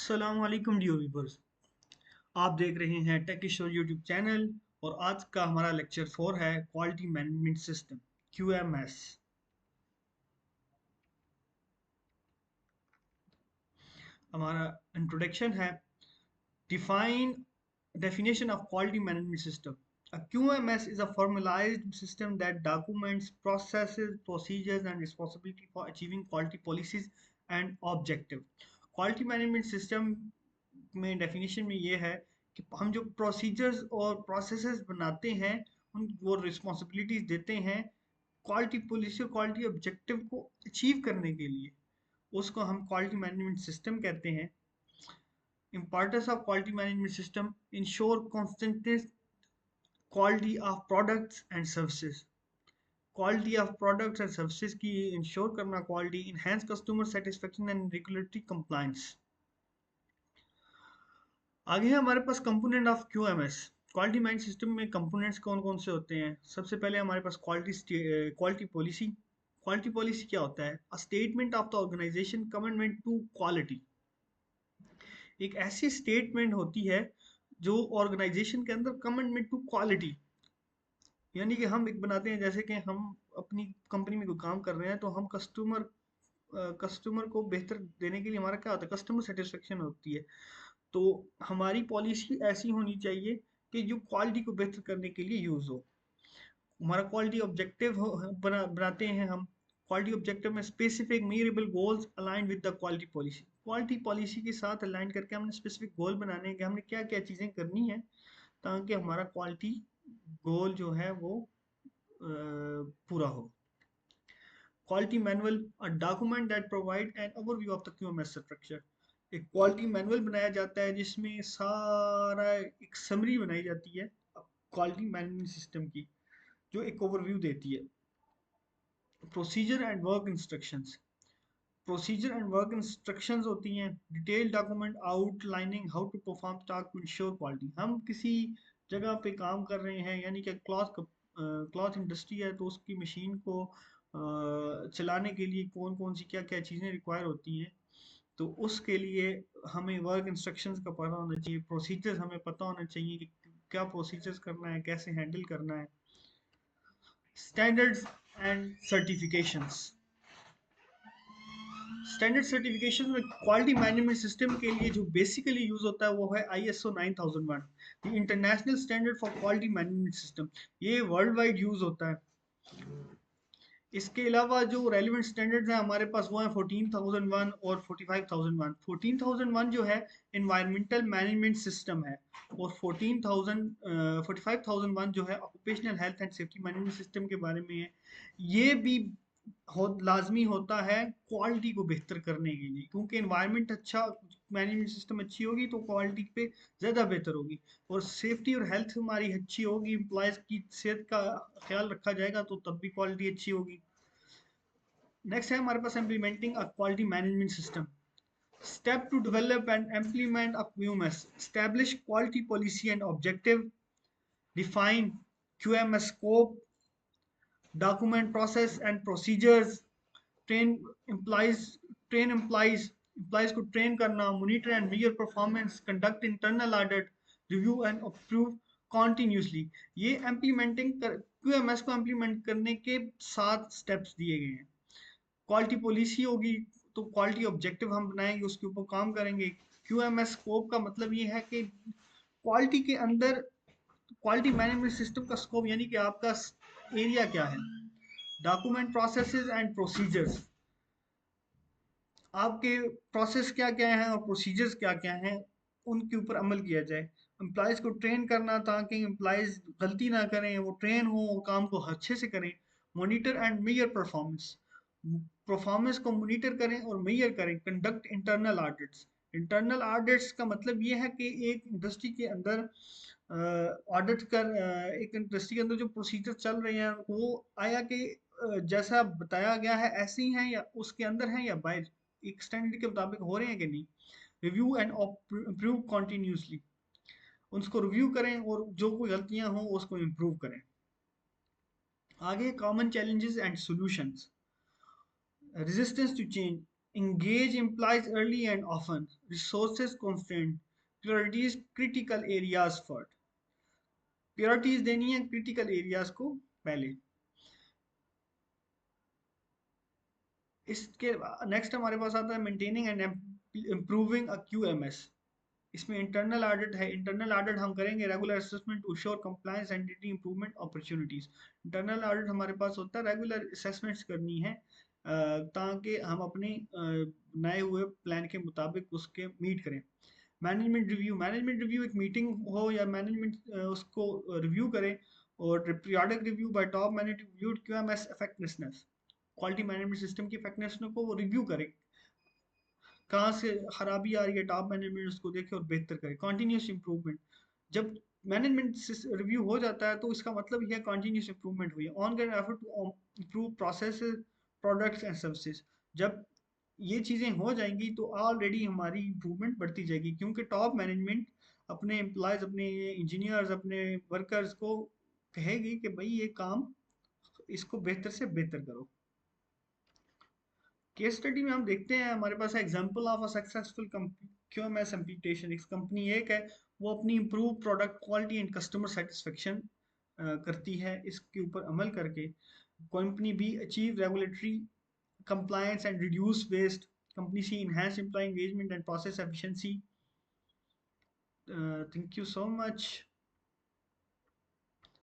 अस्सलाम वालेकुम dear viewers. आप देख रहे हैं टेक किशोर यूट्यूब चैनल और आज का हमारा लेक्चर 4 है क्वालिटी मैनेजमेंट सिस्टम QMS। हमारा इंट्रोडक्शन है। Define definition of quality management system. A QMS is a formalized system that documents processes, procedures and responsibility for achieving quality policies and objective. Quality management system में definition में ये है कि हम जो procedures और प्रोसेसेस बनाते हैं उन वो रिस्पॉन्सिबिलिटीज देते हैं क्वालिटी पॉलिसी और क्वालिटी ऑब्जेक्टिव को अचीव करने के लिए, उसको हम क्वालिटी मैनेजमेंट सिस्टम कहते हैं। Importance of quality management system: ensure constant quality of products and services. Quality of products and services की ensure करना quality, enhance customer satisfaction and regulatory compliance. आगे है हमारे पास component of QMS। Quality management system में components कौन कौन से होते हैं? सबसे पहले हमारे पास क्वालिटी पॉलिसी। क्वालिटी पॉलिसी क्या होता है? A statement of the organisation commitment to quality. एक ऐसी स्टेटमेंट होती है जो ऑर्गेनाइजेशन के अंदर कमिटमेंट टू क्वालिटी, यानी कि हम एक बनाते हैं, जैसे कि हम अपनी कंपनी में कोई काम कर रहे हैं तो हम कस्टमर को बेहतर देने के लिए हमारा क्या होता है, कस्टमर सेटिस्फेक्शन होती है। तो हमारी पॉलिसी ऐसी होनी चाहिए कि जो क्वालिटी को बेहतर करने के लिए यूज हो। हमारा क्वालिटी ऑब्जेक्टिव बनाते हैं हम। क्वालिटी ऑब्जेक्टिव में specific measurable goals align with the quality policy. Quality policy के साथ अलाइन करके हमने स्पेसिफिक गोल बनाने हैं कि हमने क्या क्या चीज़ें करनी है ताकि हमारा क्वालिटी गोल जो है वो पूरा हो। Quality manual, a document that provide an overview of the QMS structure. एक क्वालिटी मैनुअल बनाया जाता है जिसमें सारा एक समरी बनाई जाती है क्वालिटी मैनेजमेंट सिस्टम की, जो एक ओवरव्यू देती है। Procedure and work instructions. Procedure and work instructions होती हैं detail document outlining how to perform task to ensure quality. हम किसी जगह पे काम कर रहे हैं, यानी कि क्लॉथ इंडस्ट्री है तो उसकी मशीन को चलाने के लिए कौन कौन सी क्या क्या चीज़ें रिक्वायर होती हैं, तो उसके लिए हमें वर्क इंस्ट्रक्शंस का पता होना चाहिए, प्रोसीजर्स हमें पता होना चाहिए कि क्या प्रोसीजर्स करना है, कैसे हैंडल करना है। Standards and certifications. Standard certification में क्वालिटी मैनेजमेंट सिस्टम के लिए जो बेसिकली यूज होता है वो है ISO 9001, the international standard for quality management system. ये वर्ल्ड वाइड यूज होता है। इसके अलावा जो रेलिवेंट स्टैंडर्ड्स हैं हमारे पास वो हैं 14001 और 45001। 14001 जो है एनवायरमेंटल मैनेजमेंट सिस्टम है और 45001 जो है occupational health and safety management system के बारे में है। ये भी लाजमी होता है क्वालिटी को बेहतर करने के लिए, क्योंकि एनवायरनमेंट अच्छा, मैनेजमेंट सिस्टम अच्छी होगी तो क्वालिटी पे ज़्यादा बेहतर होगी, और सेफ्टी और हेल्थ हमारी अच्छी होगी, एम्प्लॉयज़ की सेहत का ख्याल रखा जाएगा तो तब भी क्वालिटी अच्छी होगी। नेक्स्ट है हमारे पास implementing a quality management system. Step two develop and implement a QMS: establish quality policy and objective, define QMS scope, document process and procedures, train employees train employees को train करना, monitor and measure performance, conduct internal audit, review and approve continuously। ये implementing QMS को implement करने के 7 steps दिए गए हैं। Quality policy होगी तो क्वालिटी ऑब्जेक्टिव हम बनाएंगे, उसके ऊपर काम करेंगे। QMS स्कोप का मतलब ये है कि क्वालिटी के अंदर क्वालिटी मैनेजमेंट सिस्टम का स्कोप, यानी कि आपका एरिया क्या है। डॉक्यूमेंट प्रोसेसेस एंड प्रोसीजर्स, आपके प्रोसेस क्या क्या हैं और प्रोसीजर्स क्या क्या हैं, उनके ऊपर अमल किया जाए। एम्प्लॉयज़ को ट्रेन करना ताकि एम्प्लॉयज़ गलती ना करें, वो ट्रेन हो, वो काम को अच्छे से करें। Monitor and measure performance, performance को मॉनिटर करें और मेजर करें। Conduct internal audits, internal audits का मतलब ये है कि एक इंडस्ट्री के अंदर ऑडिट कर एक इंडस्ट्री के अंदर जो प्रोसीजर चल रहे हैं वो आया कि जैसा बताया गया है ऐसे ही हैं या उसके अंदर हैं या बाहर एक स्टैंडर्ड के मुताबिक हो रहे हैं कि नहीं। रिव्यू एंड इम्प्रूव कॉन्टिन्यूसली, उसको रिव्यू करें और जो कोई गलतियां हों उसको इम्प्रूव करें। आगे common challenges and solutions. Resistance to change, engage implies early and often, resources constraint, priorities critical areas for, priorities देनी है critical areas को पहले। इसके नेक्स्ट हमारे पास आता है maintaining and improving a QMS. इसमें इंटरनल ऑडिट है, इंटरनल ऑडिट हम करेंगे, regular assessment to sure compliance and improvement opportunities. Internal audit हमारे पास होता है, रेगुलर असेसमेंट्स करनी है ताकि हम अपने नए हुए प्लान के मुताबिक उसके मीट करें। मैनेजमेंट रिव्यू, मैनेजमेंट रिव्यू एक मीटिंग हो या मैनेजमेंट उसको रिव्यू करे, और periodic review bye top management reviewed QMS effectiveness, quality management system की इफेक्टिवनेस को वो रिव्यू करे, कहाँ से खराबी आ रही है, टॉप मैनेजमेंट उसको देखे और बेहतर करे। कॉन्टिन्यूस इंप्रूवमेंट, जब मैनेजमेंट रिव्यू हो जाता है तो इसका मतलब यह कॉन्टिन्यूस इंप्रूवमेंट हुई है। Ongoing effort to improve process, products and services, जब ये चीज़ें हो जाएंगी तो ऑलरेडी हमारी इंप्रूवमेंट बढ़ती जाएगी, क्योंकि टॉप मैनेजमेंट अपने एम्प्लॉयज़, अपने इंजीनियर्स, अपने वर्कर्स को कहेगी कि भाई ये काम इसको बेहतर से बेहतर करो। केस स्टडी में हम देखते हैं, हमारे पास example of a successful QMS implementation. एक कंपनी एक है, वो अपनी improve product quality and customer satisfaction करती है, इसके ऊपर अमल करके कंपनी भी achieve regulatory compliance and reduce waste. Company C enhance employee engagement and process efficiency. Thank you so much.